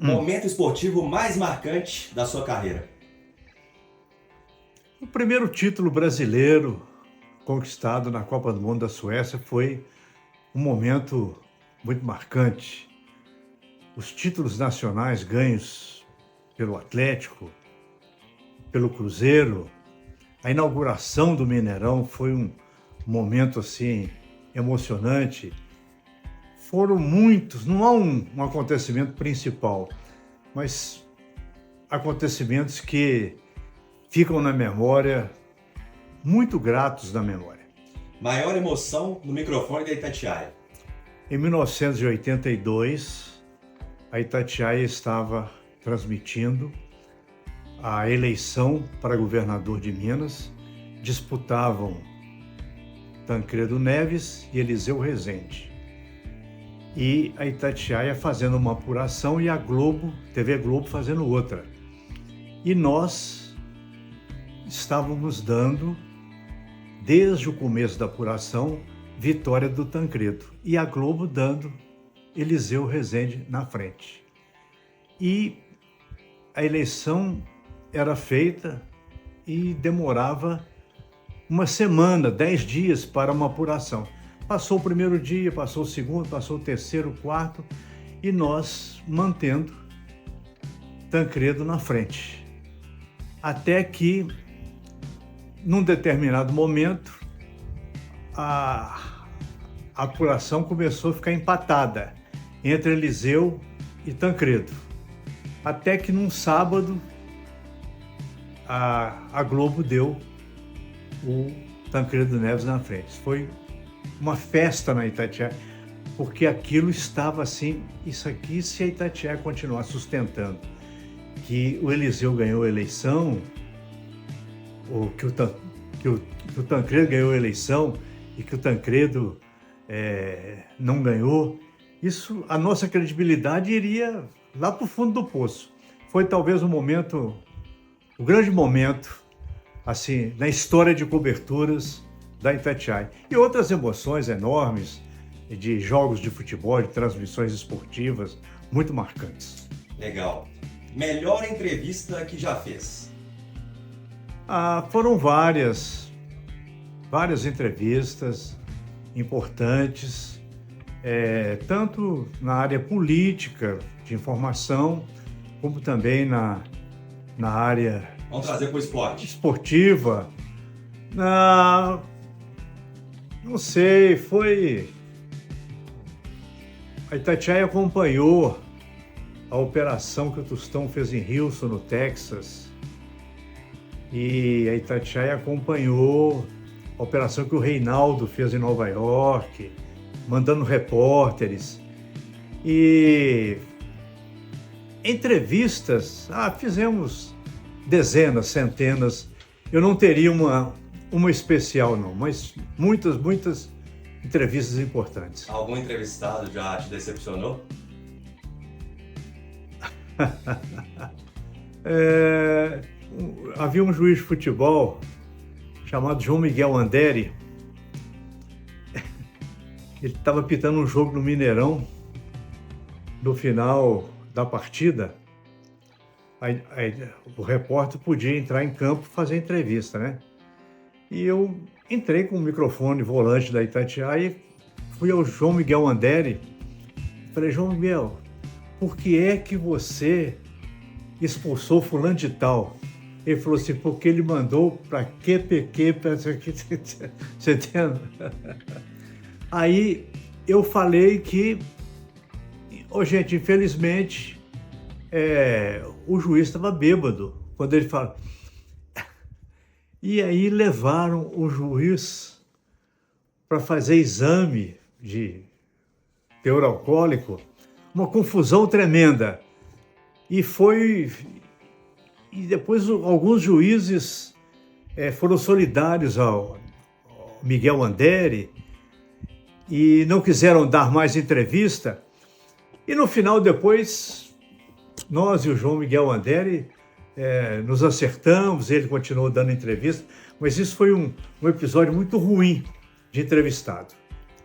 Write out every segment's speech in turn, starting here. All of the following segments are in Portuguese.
Momento esportivo mais marcante da sua carreira? O primeiro título brasileiro conquistado na Copa do Mundo da Suécia foi um momento muito marcante. Os títulos nacionais ganhos pelo Atlético, pelo Cruzeiro, a inauguração do Mineirão foi um momento assim emocionante. Foram muitos, não há um acontecimento principal, mas acontecimentos que ficam na memória, muito gratos na memória. Maior emoção no microfone da Itatiaia? Em 1982, a Itatiaia estava transmitindo a eleição para governador de Minas. Disputavam Tancredo Neves e Eliseu Rezende. E a Itatiaia fazendo uma apuração e a Globo, TV Globo, fazendo outra. E nós estávamos dando, desde o começo da apuração, vitória do Tancredo. E a Globo dando Eliseu Rezende na frente. E a eleição era feita e demorava uma semana, 10 dias para uma apuração. Passou o primeiro dia, passou o segundo, passou o terceiro, o quarto, e nós mantendo Tancredo na frente. Até que, num determinado momento, a apuração começou a ficar empatada entre Eliseu e Tancredo. Até que, num sábado, a Globo deu o Tancredo Neves na frente. Foi uma festa na Itatiaia, porque aquilo estava assim, isso aqui, se a Itatiaia continuar sustentando que o Eliseu ganhou a eleição, ou que o Tancredo ganhou a eleição e que o Tancredo não ganhou, isso, a nossa credibilidade iria lá para o fundo do poço. Foi talvez o grande momento, assim, na história de coberturas da Itatiaia. E outras emoções enormes de jogos de futebol, de transmissões esportivas, muito marcantes. Legal. Melhor entrevista que já fez? Foram várias entrevistas importantes, tanto na área política, de informação, como também na área... Vamos trazer para o esporte. Esportiva. Não sei, foi... A Itatiaia acompanhou a operação que o Tostão fez em Houston, no Texas. E a Itatiaia acompanhou a operação que o Reinaldo fez em Nova York, mandando repórteres. E entrevistas, fizemos dezenas, centenas. Eu não teria uma especial, não, mas muitas entrevistas importantes. Algum entrevistado já te decepcionou? Havia um juiz de futebol chamado João Miguel Anderi. Ele estava apitando um jogo no Mineirão. No final da partida, o repórter podia entrar em campo e fazer entrevista, né? E eu entrei com o microfone volante da Itatiaia e fui ao João Miguel Anderi. Falei, João Miguel, por que é que você expulsou fulano de tal? Ele falou assim, porque ele mandou para QPQ, você entende? Aí eu falei que, gente, infelizmente, o juiz estava bêbado quando ele fala. E aí levaram o juiz para fazer exame de teor alcoólico, uma confusão tremenda. E depois alguns juízes foram solidários ao Miguel Anderi e não quiseram dar mais entrevista. E no final, depois, nós e o João Miguel Anderi nos acertamos, ele continuou dando entrevista, mas isso foi um episódio muito ruim de entrevistado.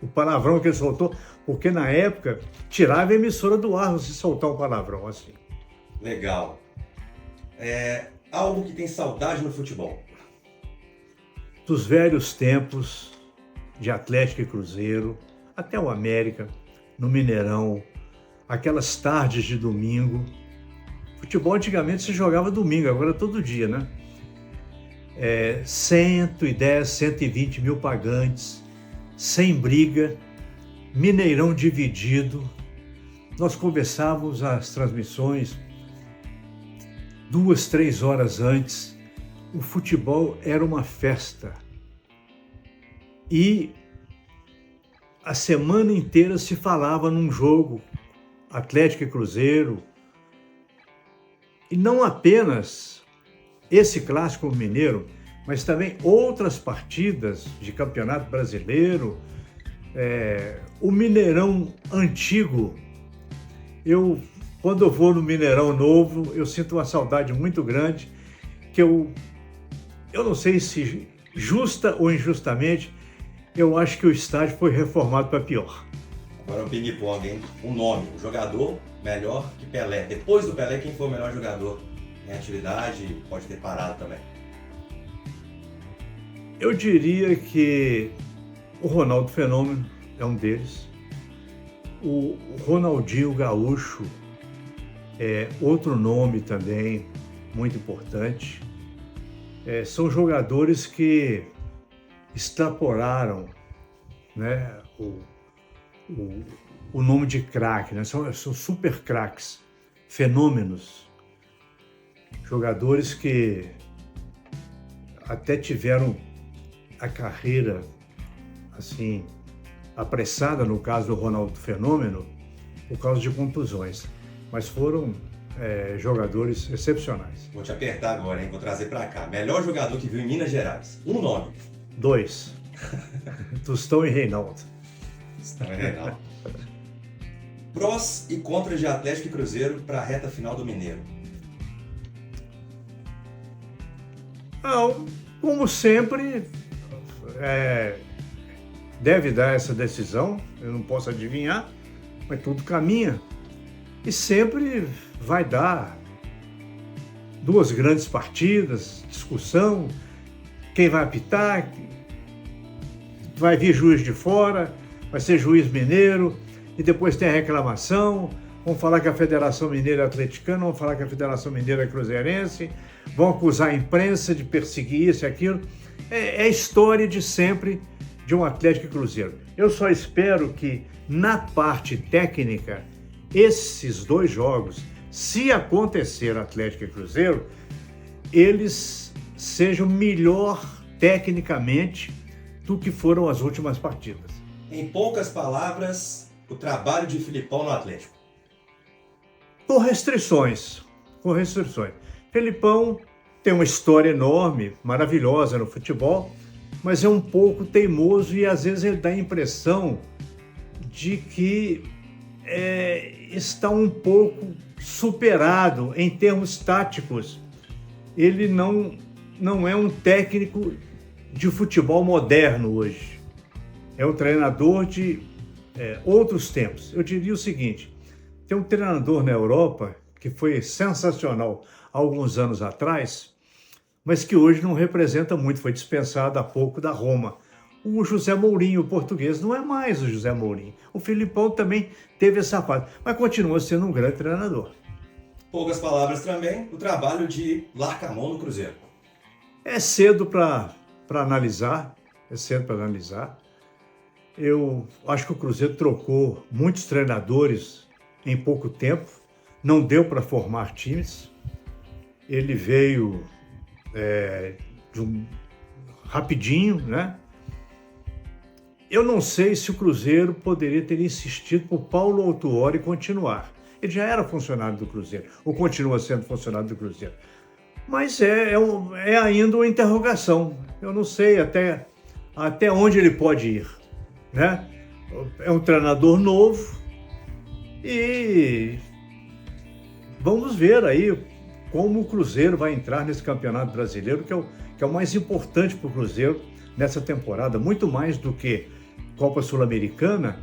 O palavrão que ele soltou, porque na época tirava a emissora do ar se soltar um palavrão assim. Legal. Algo que tem saudade no futebol. Dos velhos tempos de Atlético e Cruzeiro, até o América, no Mineirão, aquelas tardes de domingo. Futebol antigamente se jogava domingo, agora todo dia, né? 110, 120 mil pagantes, sem briga, Mineirão dividido. Nós começávamos as transmissões 2, 3 horas antes. O futebol era uma festa. E a semana inteira se falava num jogo, Atlético e Cruzeiro. E não apenas esse clássico mineiro, mas também outras partidas de Campeonato Brasileiro. O Mineirão antigo, quando eu vou no Mineirão novo, eu sinto uma saudade muito grande, que eu não sei se justa ou injustamente, eu acho que o estádio foi reformado para pior. Agora o ping-pong, hein? Um nome, um jogador melhor que Pelé. Depois do Pelé, quem foi o melhor jogador em atividade? Pode ter parado também. Eu diria que o Ronaldo Fenômeno é um deles. O Ronaldinho Gaúcho é outro nome também muito importante. São jogadores que extrapolaram, né, o nome de craque, né? São super craques, fenômenos, jogadores que até tiveram a carreira assim apressada, no caso do Ronaldo Fenômeno, por causa de contusões, mas foram jogadores excepcionais. Vou te apertar agora, hein? Vou trazer pra cá. Melhor jogador que viu em Minas Gerais. Um nome. 2. Tostão e Reinaldo. Tostão e Reinaldo. Prós e contras de Atlético e Cruzeiro para a reta final do Mineiro. Como sempre, deve dar essa decisão, eu não posso adivinhar, mas tudo caminha. E sempre vai dar 2 grandes partidas, discussão, quem vai apitar, vai vir juiz de fora, vai ser juiz mineiro, e depois tem a reclamação, vão falar que a Federação Mineira é atleticana, vão falar que a Federação Mineira é cruzeirense, vão acusar a imprensa de perseguir isso e aquilo. É a história de sempre de um Atlético e Cruzeiro. Eu só espero que, na parte técnica, esses 2 jogos, se acontecer Atlético e Cruzeiro, eles sejam melhor tecnicamente do que foram as últimas partidas. Em poucas palavras, o trabalho de Filipão no Atlético. Com restrições. Filipão tem uma história enorme, maravilhosa no futebol, mas é um pouco teimoso e às vezes ele dá a impressão de que está um pouco superado em termos táticos. Ele não é um técnico de futebol moderno hoje. É um treinador de outros tempos. Eu diria o seguinte, tem um treinador na Europa que foi sensacional há alguns anos atrás, mas que hoje não representa muito, foi dispensado há pouco da Roma. O José Mourinho, o português, não é mais o José Mourinho. O Filipão também teve essa fase, mas continua sendo um grande treinador. Poucas palavras também, o trabalho de Larcamón no Cruzeiro. É cedo para analisar, Eu acho que o Cruzeiro trocou muitos treinadores em pouco tempo, não deu para formar times. Ele veio rapidinho, né? Eu não sei se o Cruzeiro poderia ter insistido por Paulo Autuori continuar. Ele já era funcionário do Cruzeiro, ou continua sendo funcionário do Cruzeiro. Mas é ainda uma interrogação. Eu não sei até onde ele pode ir, né? É um treinador novo e vamos ver aí como o Cruzeiro vai entrar nesse Campeonato Brasileiro, que é o mais importante para o Cruzeiro nessa temporada, muito mais do que Copa Sul-Americana,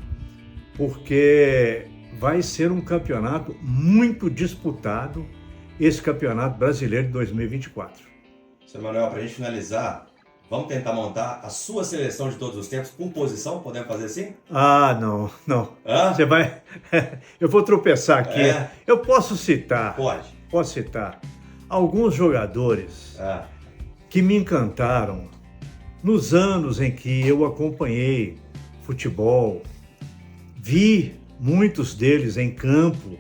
porque vai ser um campeonato muito disputado esse Campeonato Brasileiro de 2024. Seu Manuel, para a gente finalizar, vamos tentar montar a sua seleção de todos os tempos por posição? Podemos fazer assim? Ah, não, não. Hã? Você vai... Eu vou tropeçar aqui. É. Eu posso citar. Pode. Posso citar alguns jogadores Ah, que me encantaram nos anos em que eu acompanhei futebol, vi muitos deles em campo,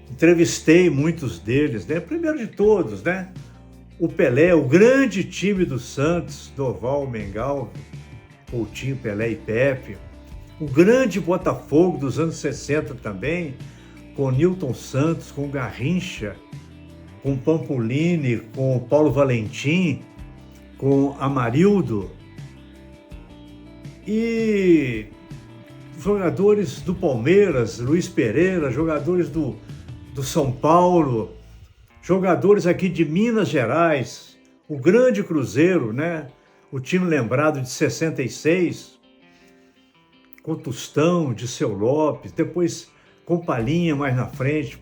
entrevistei muitos deles, né? Primeiro de todos, né? O Pelé, o grande time do Santos, Doval, Mengal, Coutinho, Pelé e Pepe. O grande Botafogo dos anos 60 também, com Nilton Santos, com Garrincha, com Pampolini, com Paulo Valentim, com Amarildo. E jogadores do Palmeiras, Luiz Pereira, jogadores do São Paulo, jogadores aqui de Minas Gerais, o grande Cruzeiro, né? O time lembrado de 66, com Tostão, Disseu Lopes, depois com Palhinha mais na frente,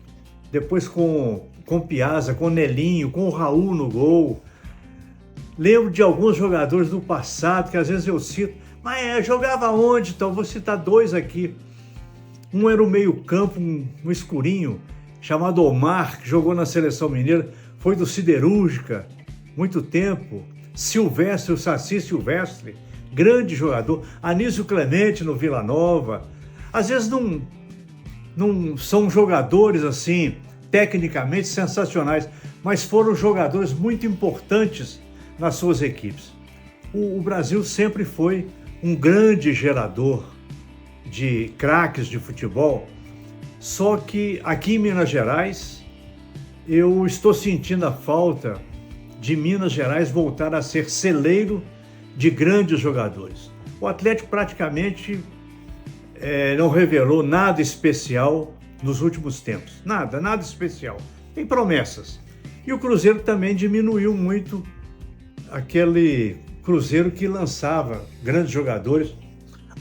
depois com Piazza, com Nelinho, com o Raul no gol. Lembro de alguns jogadores do passado que às vezes eu cito, mas jogava onde? Então vou citar dois aqui. Um era o meio-campo, um escurinho, chamado Omar, que jogou na Seleção Mineira, foi do Siderúrgica, muito tempo. Silvestre, o Saci Silvestre, grande jogador. Anísio Clemente no Vila Nova. Às vezes não são jogadores assim, tecnicamente sensacionais, mas foram jogadores muito importantes nas suas equipes. O Brasil sempre foi um grande gerador de craques de futebol, só que aqui em Minas Gerais eu estou sentindo a falta de Minas Gerais voltar a ser celeiro de grandes jogadores. O Atlético praticamente não revelou nada especial nos últimos tempos. Nada especial. Tem promessas. E o Cruzeiro também diminuiu muito aquele Cruzeiro que lançava grandes jogadores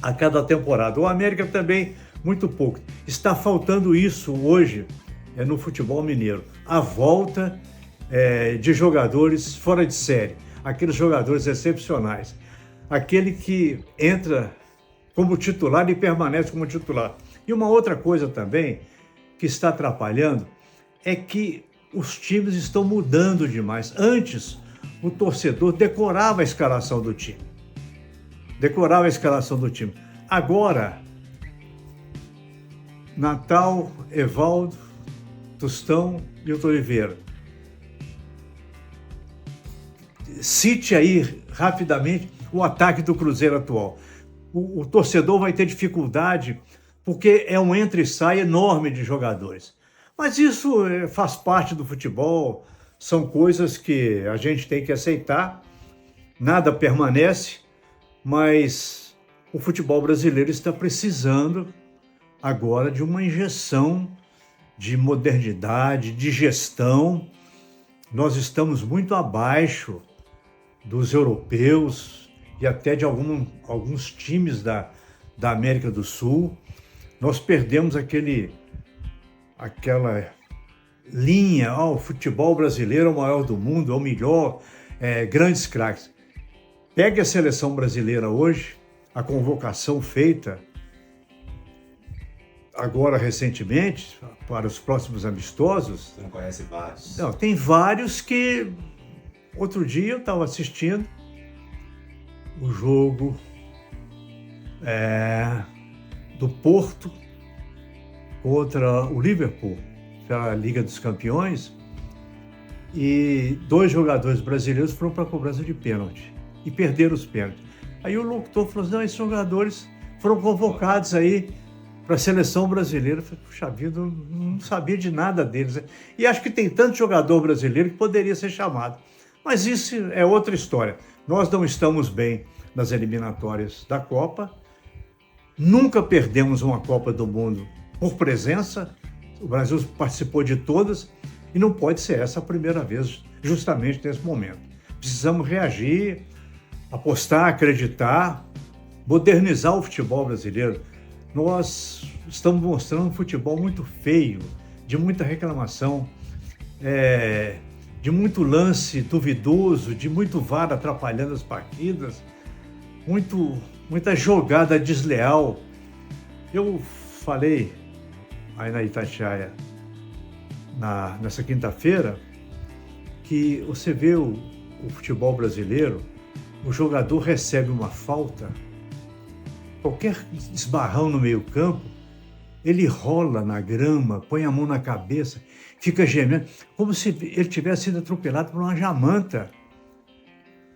a cada temporada. O América também, muito pouco. Está faltando isso hoje no futebol mineiro. A volta de jogadores fora de série. Aqueles jogadores excepcionais. Aquele que entra como titular e permanece como titular. E uma outra coisa também que está atrapalhando é que os times estão mudando demais. Antes, o torcedor decorava a escalação do time. Agora, Natal, Evaldo, Tostão e Milton Oliveira. Cite aí rapidamente o ataque do Cruzeiro atual. O torcedor vai ter dificuldade porque é um entra e sai enorme de jogadores. Mas isso faz parte do futebol, são coisas que a gente tem que aceitar, nada permanece, mas o futebol brasileiro está precisando agora de uma injeção de modernidade, de gestão. Nós estamos muito abaixo dos europeus e até de alguns times da América do Sul. Nós perdemos aquela linha, o futebol brasileiro é o maior do mundo, é o melhor, grandes craques. Pegue a seleção brasileira hoje, a convocação feita agora recentemente, para os próximos amistosos. Você não conhece vários? Não, tem vários que... Outro dia eu estava assistindo o jogo do Porto contra o Liverpool, pela Liga dos Campeões, e 2 jogadores brasileiros foram para a cobrança de pênalti e perderam os pênaltis. Aí o locutor falou assim, não, esses jogadores foram convocados aí para a seleção brasileira. Eu falei, puxa vida, eu não sabia de nada deles. E acho que tem tanto jogador brasileiro que poderia ser chamado. Mas isso é outra história. Nós não estamos bem nas eliminatórias da Copa, nunca perdemos uma Copa do Mundo por presença, o Brasil participou de todas e não pode ser essa a primeira vez, justamente nesse momento. Precisamos reagir, apostar, acreditar, modernizar o futebol brasileiro. Nós estamos mostrando um futebol muito feio, de muita reclamação. de muito lance duvidoso, de muito VAR atrapalhando as partidas, muita jogada desleal. Eu falei aí na Itatiaia, nessa quinta-feira, que você vê o futebol brasileiro, o jogador recebe uma falta, qualquer esbarrão no meio-campo, ele rola na grama, põe a mão na cabeça, fica gemendo, como se ele tivesse sido atropelado por uma jamanta.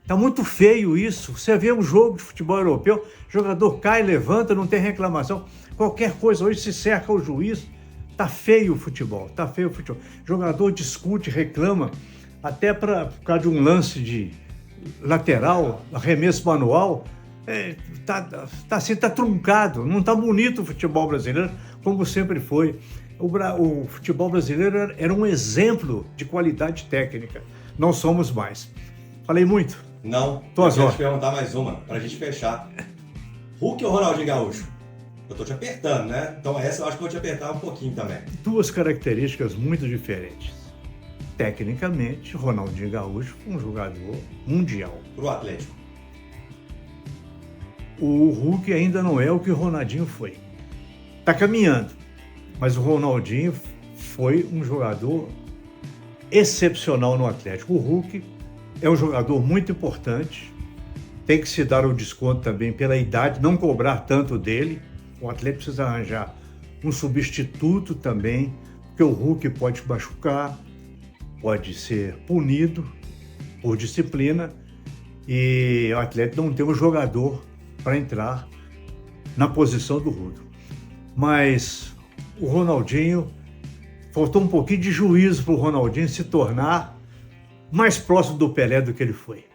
Tá muito feio isso. Você vê um jogo de futebol europeu, o jogador cai, levanta, não tem reclamação. Qualquer coisa, hoje se cerca o juiz. Tá feio o futebol, tá feio o futebol. O jogador discute, reclama, até por causa de um lance de lateral, arremesso manual. Tá truncado, não tá bonito o futebol brasileiro, como sempre foi. O futebol brasileiro era um exemplo de qualidade técnica. Não somos mais. Falei muito? Não. Eu quero te perguntar mais uma, pra gente fechar. Hulk ou Ronaldinho Gaúcho? Eu tô te apertando, né? Então essa eu acho que eu vou te apertar um pouquinho também. Duas características muito diferentes. Tecnicamente, Ronaldinho Gaúcho foi um jogador mundial. Pro Atlético. O Hulk ainda não é o que o Ronaldinho foi. Tá caminhando, mas o Ronaldinho foi um jogador excepcional no Atlético. O Hulk é um jogador muito importante, tem que se dar o desconto também pela idade, não cobrar tanto dele. O Atlético precisa arranjar um substituto também, porque o Hulk pode machucar, pode ser punido por disciplina, e o Atlético não tem um jogador para entrar na posição do Hulk. Mas o Ronaldinho, faltou um pouquinho de juízo para o Ronaldinho se tornar mais próximo do Pelé do que ele foi.